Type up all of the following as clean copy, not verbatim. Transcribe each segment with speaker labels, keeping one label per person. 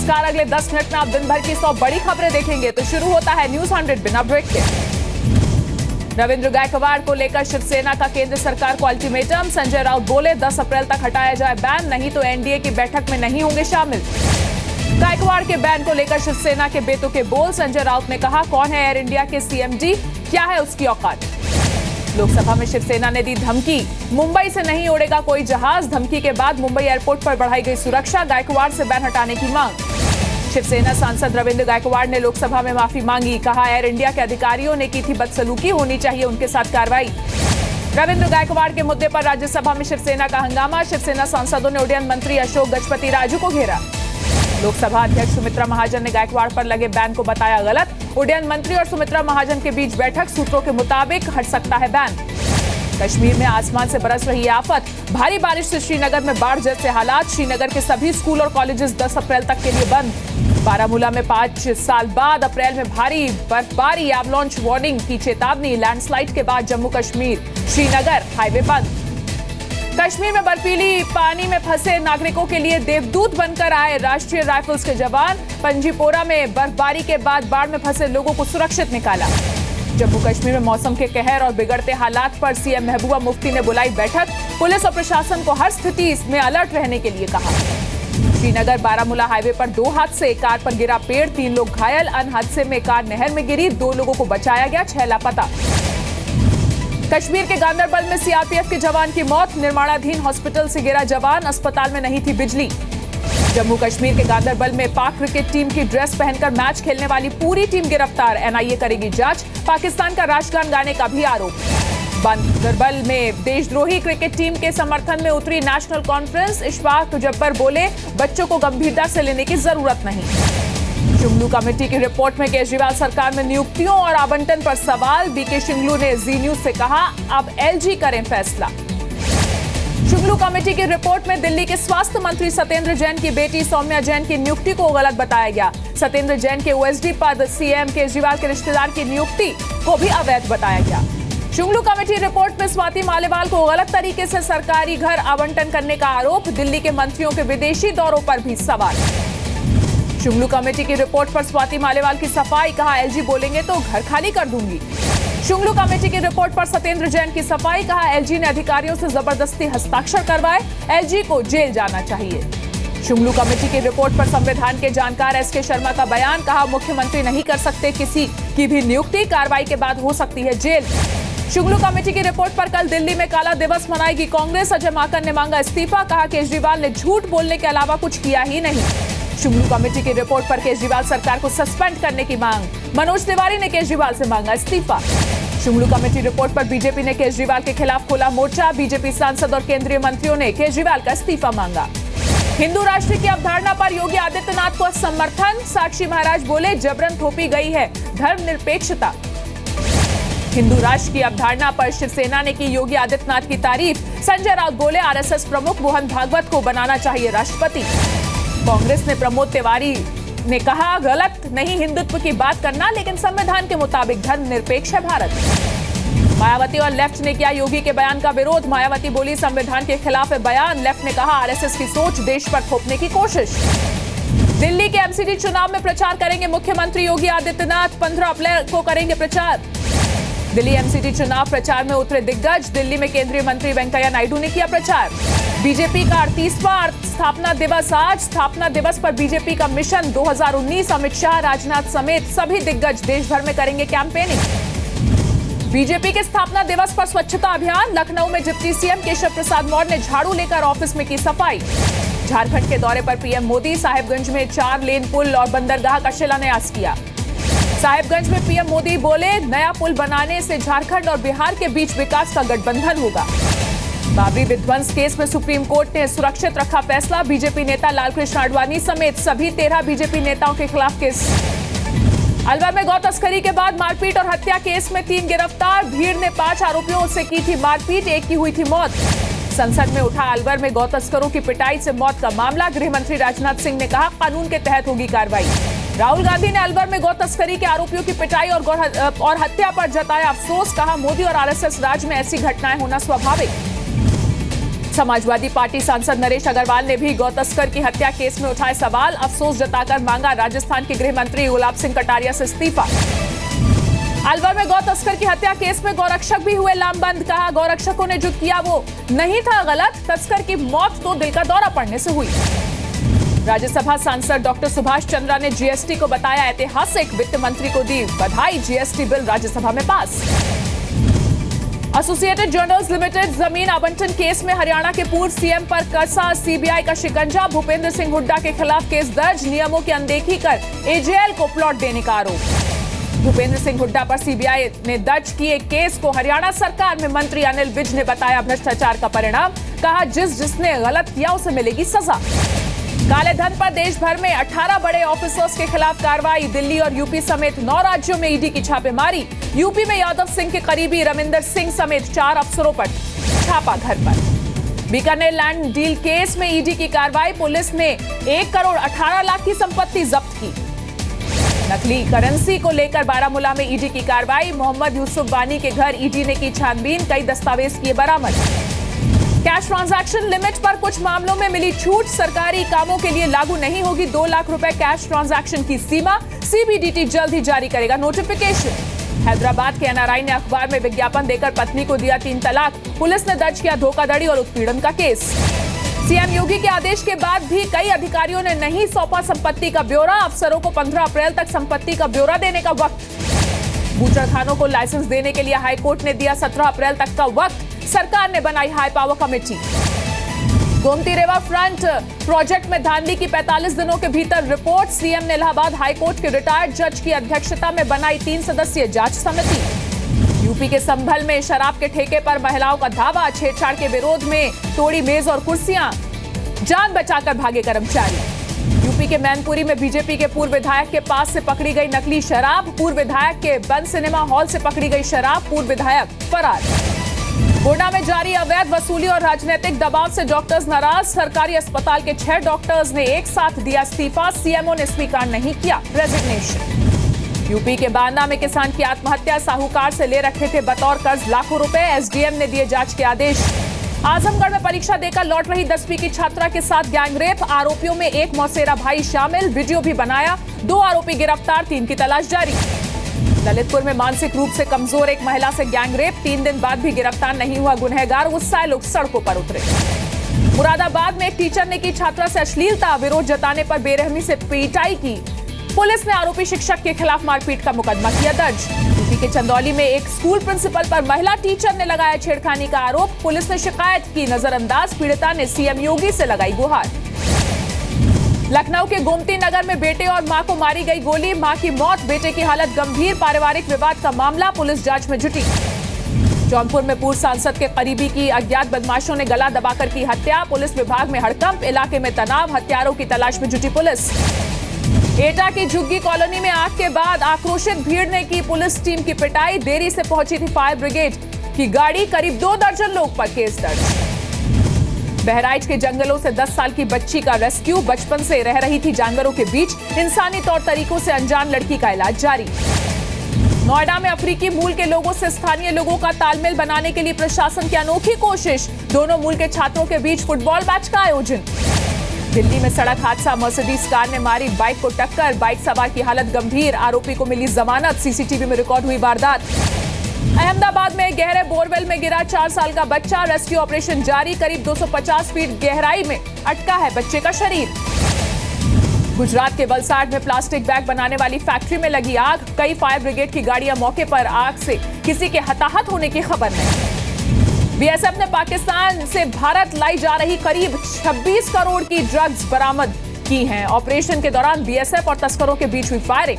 Speaker 1: नमस्कार, अगले 10 मिनट में आप दिन भर की 100 बड़ी खबरें देखेंगे। तो शुरू होता है न्यूज 100 बिना ब्रेक के। रविंद्र गायकवाड़ को लेकर शिवसेना का केंद्र सरकार को अल्टीमेटम। संजय राउत बोले 10 अप्रैल तक हटाया जाए बैन, नहीं तो एनडीए की बैठक में नहीं होंगे शामिल। गायकवाड़ के बैन को लेकर शिवसेना के बेतुके बोल। संजय राउत ने कहा, कौन है एयर इंडिया के सीएमडी, क्या है उसकी औकात। लोकसभा में शिवसेना ने दी धमकी, मुंबई से नहीं उड़ेगा कोई जहाज। धमकी के बाद मुंबई एयरपोर्ट पर बढ़ाई गई सुरक्षा। गायकवाड़ से बैन हटाने की मांग। शिवसेना सांसद रविंद्र गायकवाड़ ने लोकसभा में माफी मांगी। कहा, एयर इंडिया के अधिकारियों ने की थी बदसलूकी, होनी चाहिए उनके साथ कार्रवाई। रविंद्र गायकवाड़ के मुद्दे पर राज्यसभा में शिवसेना का हंगामा। शिवसेना सांसदों ने उड्डयन मंत्री अशोक गजपति राजू को घेरा। लोकसभा अध्यक्ष सुमित्रा महाजन ने गायकवाड़ पर लगे बैन को बताया गलत। उड्डयन मंत्री और सुमित्रा महाजन के बीच बैठक, सूत्रों के मुताबिक हट सकता है बैन। कश्मीर में आसमान से बरस रही आफत, भारी बारिश से श्रीनगर में बाढ़ जैसे हालात। श्रीनगर के सभी स्कूल और कॉलेजेस 10 अप्रैल तक के लिए बंद। बारामूला में 5 साल बाद अप्रैल में भारी बर्फबारी, एवलांच वार्निंग की चेतावनी। लैंडस्लाइड के बाद जम्मू कश्मीर श्रीनगर हाईवे बंद। कश्मीर में बर्फीली पानी में फंसे नागरिकों के लिए देवदूत बनकर आए राष्ट्रीय राइफल्स के जवान। पंजीपोरा में बर्फबारी के बाद बाढ़ में फंसे लोगों को सुरक्षित निकाला। जम्मू कश्मीर में मौसम के कहर और बिगड़ते हालात पर सीएम महबूबा मुफ्ती ने बुलाई बैठक। पुलिस और प्रशासन को हर स्थिति में अलर्ट रहने के लिए कहा। श्रीनगर बारामूला हाईवे पर 2 हादसे, कार पर गिरा पेड़, 3 लोग घायल। अन्य हादसे में कार नहर में गिरी, 2 लोगों को बचाया गया, 6 लापता। कश्मीर के गांदरबल में सीआरपीएफ के जवान की मौत। निर्माणाधीन हॉस्पिटल से गिरा जवान, अस्पताल में नहीं थी बिजली। जम्मू कश्मीर के गांदरबल में पाक क्रिकेट टीम की ड्रेस पहनकर मैच खेलने वाली पूरी टीम गिरफ्तार। एनआईए करेगी जांच। पाकिस्तान का राष्ट्रगान गाने का भी आरोप। गांदरबल में देशद्रोही क्रिकेट टीम के समर्थन में उतरी नेशनल कॉन्फ्रेंस। इशफाक जब्बर बोले, बच्चों को गंभीरता से लेने की जरूरत नहीं। शुंगलू कमेटी की रिपोर्ट में केजरीवाल सरकार में नियुक्तियों और आवंटन पर सवाल। बीके शुंगलू ने जी न्यूज से कहा, अब एलजी करें फैसला। शुंगलू कमेटी की रिपोर्ट में दिल्ली के स्वास्थ्य मंत्री सत्येंद्र जैन की बेटी सौम्या जैन की नियुक्ति को गलत बताया गया। सत्येंद्र जैन के ओएसडी पद सीएम केजरीवाल के रिश्तेदार की नियुक्ति को भी अवैध बताया गया। शुंगलू कमेटी रिपोर्ट में स्वाति मालीवाल को गलत तरीके से सरकारी घर आवंटन करने का आरोप। दिल्ली के मंत्रियों के विदेशी दौरों पर भी सवाल। शुंगलू कमेटी की रिपोर्ट पर स्वाति मालीवाल की सफाई। कहा, एलजी बोलेंगे तो घर खाली कर दूंगी। शुंगलू कमेटी की रिपोर्ट पर सत्येंद्र जैन की सफाई। कहा, एलजी ने अधिकारियों से जबरदस्ती हस्ताक्षर करवाए, एलजी को जेल जाना चाहिए। शुंगलू कमेटी की रिपोर्ट पर संविधान के जानकार एसके शर्मा का बयान। कहा, मुख्यमंत्री नहीं कर सकते किसी की भी नियुक्ति, कार्रवाई के बाद हो सकती है जेल। शुंगलू कमेटी की रिपोर्ट पर कल दिल्ली में काला दिवस मनाएगी कांग्रेस। अजय माकन ने मांगा इस्तीफा। कहा, केजरीवाल ने झूठ बोलने के अलावा कुछ किया ही नहीं। शुंगलू कमेटी की रिपोर्ट पर केजरीवाल सरकार को सस्पेंड करने की मांग। मनोज तिवारी ने केजरीवाल से मांगा इस्तीफा। शुंगलू कमेटी रिपोर्ट पर बीजेपी ने केजरीवाल के खिलाफ खोला मोर्चा। बीजेपी सांसद और केंद्रीय मंत्रियों ने केजरीवाल का इस्तीफा मांगा। हिंदू राष्ट्र की अवधारणा पर योगी आदित्यनाथ को समर्थन। साक्षी महाराज बोले, जबरन थोपी गई है धर्मनिरपेक्षता। हिंदू राष्ट्र की अवधारणा पर शिवसेना ने की योगी आदित्यनाथ की तारीफ। संजय राउत बोले, आरएसएस प्रमुख मोहन भागवत को बनाना चाहिए राष्ट्रपति। कांग्रेस ने प्रमोद तिवारी ने कहा, गलत नहीं हिंदुत्व की बात करना, लेकिन संविधान के मुताबिक धर्मनिरपेक्ष है भारत। मायावती और लेफ्ट ने किया योगी के बयान का विरोध। मायावती बोली, संविधान के खिलाफ है बयान। लेफ्ट ने कहा, आरएसएस की सोच देश पर थोपने की कोशिश। दिल्ली के एमसीडी चुनाव में प्रचार करेंगे मुख्यमंत्री योगी आदित्यनाथ। 15 अप्रैल को करेंगे प्रचार। दिल्ली एमसीडी चुनाव प्रचार में उतरे दिग्गज। दिल्ली में केंद्रीय मंत्री वेंकैया नायडू ने किया प्रचार। बीजेपी का 38वां स्थापना दिवस आज। स्थापना दिवस पर बीजेपी का मिशन 2019। अमित शाह, राजनाथ समेत सभी दिग्गज देश भर में करेंगे कैंपेनिंग। बीजेपी के स्थापना दिवस पर स्वच्छता अभियान। लखनऊ में डिप्टी सीएम केशव प्रसाद मौर्य ने झाड़ू लेकर ऑफिस में की सफाई। झारखंड के दौरे पर पीएम मोदी। साहिबगंज में 4 लेन पुल और बंदरगाह का शिलान्यास किया। साहिबगंज में पीएम मोदी बोले, नया पुल बनाने से झारखंड और बिहार के बीच विकास का गठबंधन होगा। बाबरी विध्वंस केस में सुप्रीम कोर्ट ने सुरक्षित रखा फैसला। बीजेपी नेता लालकृष्ण आडवाणी समेत सभी 13 बीजेपी नेताओं के खिलाफ केस। अलवर में गौ तस्करी के बाद मारपीट और हत्या केस में 3 गिरफ्तार। भीड़ ने 5 आरोपियों से की थी मारपीट, एक की हुई थी मौत। संसद में उठा अलवर में गौ तस्करों की पिटाई से मौत का मामला। गृह मंत्री राजनाथ सिंह ने कहा, कानून के तहत होगी कार्रवाई। राहुल गांधी ने अलवर में गौ तस्करी के आरोपियों की पिटाई और हत्या पर जताया अफसोस। कहा, मोदी और आरएसएस राज में ऐसी घटनाएं होना स्वाभाविक। समाजवादी पार्टी सांसद नरेश अग्रवाल ने भी गौ तस्कर की हत्या केस में उठाए सवाल, अफसोस जताकर मांगा राजस्थान के गृह मंत्री गुलाब सिंह कटारिया से इस्तीफा। अलवर में गौ तस्कर की हत्या केस में गौरक्षक भी हुए लामबंद, कहा गौरक्षकों ने जो किया वो नहीं था गलत, तस्कर की मौत तो दिल का दौरा पड़ने से हुई। राज्यसभा सांसद डॉक्टर सुभाष चंद्रा ने जीएसटी को बताया ऐतिहासिक, वित्त मंत्री को दी बधाई, जीएसटी बिल राज्यसभा में पास। एसोसिएटेड जर्नल्स लिमिटेड जमीन आवंटन केस में हरियाणा के पूर्व सीएम पर कसा सीबीआई का शिकंजा, भूपेंद्र सिंह हुड्डा के खिलाफ केस दर्ज, नियमों की अनदेखी कर एजेएल को प्लॉट देने का आरोप। भूपेंद्र सिंह हुड्डा पर सीबीआई ने दर्ज किए केस को हरियाणा सरकार में मंत्री अनिल विज ने बताया भ्रष्टाचार का परिणाम, कहा जिसने गलत किया उसे मिलेगी सजा। काले धन पर देश भर में 18 बड़े ऑफिसर्स के खिलाफ कार्रवाई, दिल्ली और यूपी समेत 9 राज्यों में ईडी की छापेमारी, यूपी में यादव सिंह के करीबी रविंदर सिंह समेत 4 अफसरों पर छापा घर पर। बीकानेर लैंड डील केस में ईडी की कार्रवाई, पुलिस ने 1 करोड़ 18 लाख की संपत्ति जब्त की। नकली करेंसी को लेकर बारामूला में ईडी की कार्रवाई, मोहम्मद यूसुफ बानी के घर ईडी ने की छानबीन, कई दस्तावेज किए बरामद। कैश ट्रांजैक्शन लिमिट पर कुछ मामलों में मिली छूट, सरकारी कामों के लिए लागू नहीं होगी 2 लाख रुपए कैश ट्रांजैक्शन की सीमा, सीबीडीटी जल्द ही जारी करेगा नोटिफिकेशन। हैदराबाद के एनआरआई ने अखबार में विज्ञापन देकर पत्नी को दिया 3 तलाक, पुलिस ने दर्ज किया धोखाधड़ी और उत्पीड़न का केस। सीएम योगी के आदेश के बाद भी कई अधिकारियों ने नहीं सौंपा संपत्ति का ब्यौरा, अफसरों को 15 अप्रैल तक संपत्ति का ब्यौरा देने का वक्त। बूचड़खानों को लाइसेंस देने के लिए हाईकोर्ट ने दिया 17 अप्रैल तक का वक्त, सरकार ने बनाई high power committee. Gomti river front project में धांधली की 45 दिनों के भीतर रिपोर्ट, सीएम ने इलाहाबाद हाईकोर्ट के रिटायर्ड जज की अध्यक्षता में बनाई 3 सदस्यीय जांच समिति। यूपी के संभल में शराब के ठेके पर महिलाओं का धावा, छेड़छाड़ के विरोध में तोड़ी मेज और कुर्सियां, जान बचाकर भागे कर्मचारी। यूपी के मैनपुरी में बीजेपी के पूर्व विधायक के पास से पकड़ी गई नकली शराब, पूर्व विधायक के बंद सिनेमा हॉल से पकड़ी गई शराब, पूर्व विधायक फरार। गोंडा में जारी अवैध वसूली और राजनीतिक दबाव से डॉक्टर्स नाराज, सरकारी अस्पताल के 6 डॉक्टर्स ने एक साथ दिया इस्तीफा, सीएमओ ने स्वीकार नहीं किया रेजिग्नेशन। यूपी के बांदा में किसान की आत्महत्या, साहूकार से ले रखे थे बतौर कर्ज लाखों रुपए, एसडीएम ने दिए जांच के आदेश। आजमगढ़ में परीक्षा देकर लौट रही 10वीं की छात्रा के साथ गैंगरेप, आरोपियों में एक मौसेरा भाई शामिल, वीडियो भी बनाया, 2 आरोपी गिरफ्तार, 3 की तलाश जारी। ललितपुर में मानसिक रूप से कमजोर एक महिला से गैंगरेप, 3 दिन बाद भी गिरफ्तार नहीं हुआ गुनहगार, गुस्साए लोग सड़कों पर उतरे। मुरादाबाद में एक टीचर ने की छात्रा से अश्लीलता, विरोध जताने पर बेरहमी से पिटाई की, पुलिस ने आरोपी शिक्षक के खिलाफ मारपीट का मुकदमा किया दर्ज। यूपी के चंदौली में एक स्कूल प्रिंसिपल पर महिला टीचर ने लगाया छेड़खानी का आरोप, पुलिस ने शिकायत की नजरअंदाज, पीड़िता ने सीएम योगी से लगाई गुहार। लखनऊ के गोमती नगर में बेटे और मां को मारी गई गोली, मां की मौत, बेटे की हालत गंभीर, पारिवारिक विवाद का मामला, पुलिस जांच में जुटी। जौनपुर में पूर्व सांसद के करीबी की अज्ञात बदमाशों ने गला दबाकर की हत्या, पुलिस विभाग में हड़कंप, इलाके में तनाव, हत्यारों की तलाश में जुटी पुलिस। एटा की झुग्गी कॉलोनी में आग के बाद आक्रोशित भीड़ ने की पुलिस टीम की पिटाई, देरी से पहुंची थी फायर ब्रिगेड की गाड़ी, करीब 2 दर्जन लोग पर केस दर्ज। बहराइच के जंगलों से 10 साल की बच्ची का रेस्क्यू, बचपन से रह रही थी जानवरों के बीच, इंसानी तौर तरीकों से अनजान लड़की का इलाज जारी। नोएडा में अफ्रीकी मूल के लोगों से स्थानीय लोगों का तालमेल बनाने के लिए प्रशासन की अनोखी कोशिश, दोनों मूल के छात्रों के बीच फुटबॉल मैच का आयोजन। दिल्ली में सड़क हादसा, मर्सिडीज कार ने मारी बाइक को टक्कर, बाइक सवार की हालत गंभीर, आरोपी को मिली जमानत, सीसीटीवी में रिकॉर्ड हुई वारदात। अहमदाबाद में गहरे बोरवेल में गिरा 4 साल का बच्चा, रेस्क्यू ऑपरेशन जारी, करीब 250 फीट गहराई में अटका है बच्चे का शरीर। गुजरात के वलसाड में प्लास्टिक बैग बनाने वाली फैक्ट्री में लगी आग, कई फायर ब्रिगेड की गाड़ियां मौके पर, आग से किसी के हताहत होने की खबर नहीं। बीएसएफ ने पाकिस्तान से भारत लाई जा रही करीब 26 करोड़ की ड्रग्स बरामद की हैं। ऑपरेशन के दौरान बीएसएफ और तस्करों के बीच हुई फायरिंग।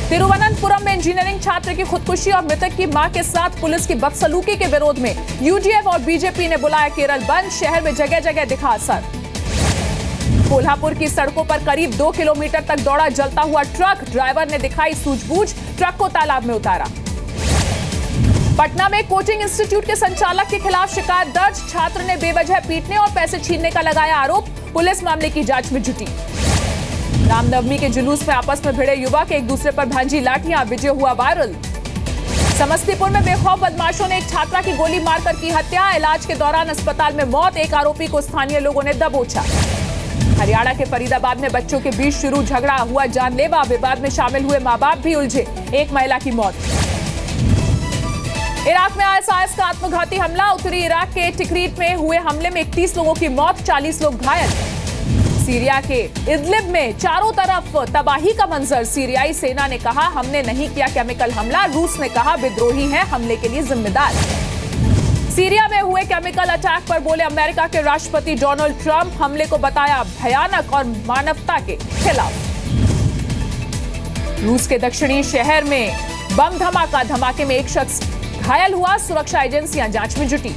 Speaker 1: तिरुवनंतपुरम में इंजीनियरिंग छात्र की खुदकुशी और मृतक की मां के साथ पुलिस की बदसलूकी के विरोध में यूडीएफ और बीजेपी ने बुलाया केरल बंद, शहर में जगह जगह दिखा असर। कोल्हापुर की सड़कों पर करीब 2 किलोमीटर तक दौड़ा जलता हुआ ट्रक, ड्राइवर ने दिखाई सूझबूझ, ट्रक को तालाब में उतारा। पटना में कोचिंग इंस्टीट्यूट के संचालक के खिलाफ शिकायत दर्ज, छात्र ने बेवजह पीटने और पैसे छीनने का लगाया आरोप, पुलिस मामले की जांच में जुटी। रामनवमी के जुलूस में आपस में भिड़े युवक, एक दूसरे पर भांजी लाठियां, वीडियो हुआ वायरल। समस्तीपुर में बेखौफ बदमाशों ने एक छात्रा की गोली मारकर की हत्या। इलाज के दौरान अस्पताल में मौत। एक आरोपी को स्थानीय लोगों ने दबोचा। हरियाणा के फरीदाबाद में बच्चों के बीच शुरू झगड़ा हुआ जानलेवा। विवाद में शामिल हुए मां बाप भी उलझे। एक महिला की मौत। इराक में आईएसआईएस का आत्मघाती हमला। उत्तरी इराक के टिक्रीट में हुए हमले में 31 लोगों की मौत, 40 लोग घायल। सीरिया के इदलिब में चारों तरफ तबाही का मंजर। सीरियाई सेना ने कहा हमने नहीं किया केमिकल हमला। रूस ने कहा विद्रोही हैं हमले के लिए जिम्मेदार। सीरिया में हुए केमिकल अटैक पर बोले अमेरिका के राष्ट्रपति डोनाल्ड ट्रंप। हमले को बताया भयानक और मानवता के खिलाफ। रूस के दक्षिणी शहर में बम धमाका। धमाके में एक शख्स घायल हुआ। सुरक्षा एजेंसियां जांच में जुटी।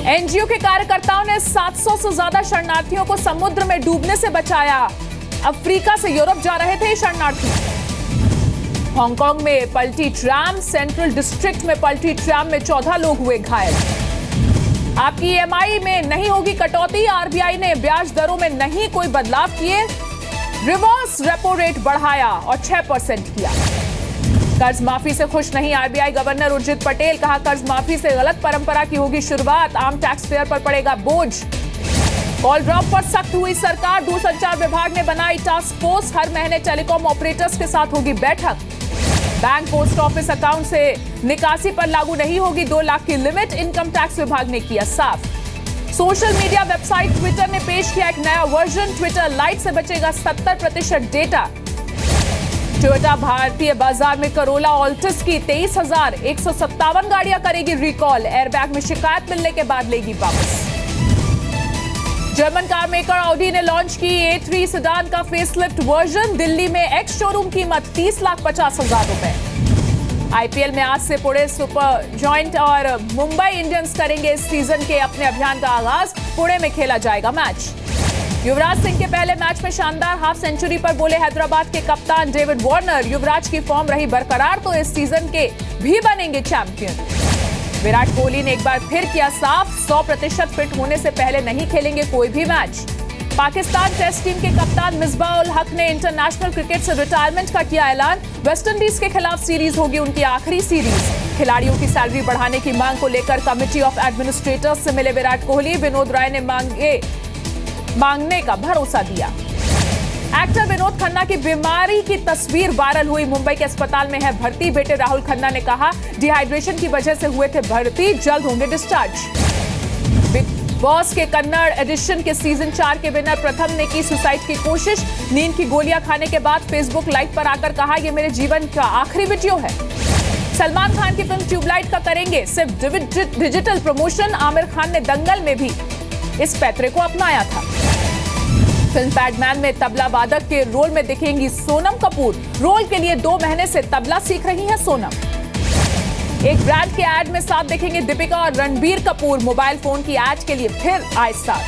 Speaker 1: एनजीओ के कार्यकर्ताओं ने 700 से ज्यादा शरणार्थियों को समुद्र में डूबने से बचाया। अफ्रीका से यूरोप जा रहे थे शरणार्थी। हांगकांग में पलटी ट्राम। सेंट्रल डिस्ट्रिक्ट में पलटी ट्राम में 14 लोग हुए घायल। आपकी ईएमआई में नहीं होगी कटौती। आरबीआई ने ब्याज दरों में नहीं कोई बदलाव किए। रिवर्स रेपो रेट बढ़ाया और 6% किया। कर्ज माफी से खुश नहीं आरबीआई गवर्नर उर्जित पटेल। कहा कर्ज माफी से गलत परंपरा की होगी शुरुआत। आम टैक्स पेयर पर पड़ेगा बोझ। कॉल ड्रॉप पर सख्त हुई सरकार। दूरसंचार विभाग ने बनाई टास्क फोर्स। हर महीने टेलीकॉम ऑपरेटर्स के साथ होगी बैठक। बैंक पोस्ट ऑफिस अकाउंट से निकासी पर लागू नहीं होगी 2 लाख की लिमिट। इनकम टैक्स विभाग ने किया साफ। सोशल मीडिया वेबसाइट ट्विटर ने पेश किया एक नया वर्जन। ट्विटर लाइट से बचेगा 70% डेटा। टोयोटा भारतीय बाजार में करोला ऑल्टिस की 23,157 गाड़ियां करेगी रिकॉल। एयरबैग में शिकायत मिलने के बाद लेगी वापस। जर्मन कार मेकर ऑडी ने लॉन्च की A3 सेडान का फेसलिफ्ट वर्जन। दिल्ली में एक्स शोरूम कीमत 30,50,000 रुपए। आईपीएल में आज से पुणे सुपर जॉइंट और मुंबई इंडियंस करेंगे इस सीजन के अपने अभियान का आगाज। पुणे में खेला जाएगा मैच। युवराज सिंह के पहले मैच में शानदार हाफ सेंचुरी पर बोले हैदराबाद के कप्तान डेविड वार्नर। युवराज की फॉर्म रही बरकरार तो इस सीजन के भी बनेंगे चैंपियन। विराट कोहली ने एक बार फिर किया साफ 100% फिट होने से पहले नहीं खेलेंगे कोई भी मैच। पाकिस्तान टेस्ट टीम के कप्तान मिसबाह उल हक ने इंटरनेशनल क्रिकेट से रिटायरमेंट का किया ऐलान। वेस्टइंडीज के खिलाफ सीरीज होगी उनकी आखिरी सीरीज। खिलाड़ियों की सैलरी बढ़ाने की मांग को लेकर कमिटी ऑफ एडमिनिस्ट्रेटर्स से मिले विराट कोहली। विनोद राय ने मांगने का भरोसा दिया। एक्टर विनोद खन्ना की बीमारी की तस्वीर वायरल हुई। मुंबई के अस्पताल में है भर्ती। बेटे राहुल खन्ना ने कहा डिहाइड्रेशन की वजह से हुए थे भर्ती, जल्द होंगे डिस्चार्ज। बिग बॉस के कन्नड़ एडिशन के सीजन 4 के विनर प्रथम ने की सुसाइड की कोशिश। नींद की गोलियां खाने के बाद फेसबुक लाइव पर आकर कहा यह मेरे जीवन का आखिरी वीडियो है। सलमान खान की फिल्म ट्यूबलाइट का करेंगे सिर्फ डिजिटल प्रमोशन। आमिर खान ने दंगल में भी इस पैतरे को अपनाया था। फिल्म पैडमैन में तबला वादक के रोल में दिखेंगी सोनम कपूर। रोल के लिए 2 महीने से तबला सीख रही हैं सोनम। एक ब्रांड के एड में साथ देखेंगे दीपिका और रणबीर कपूर। मोबाइल फोन की एड के लिए फिर आए साथ।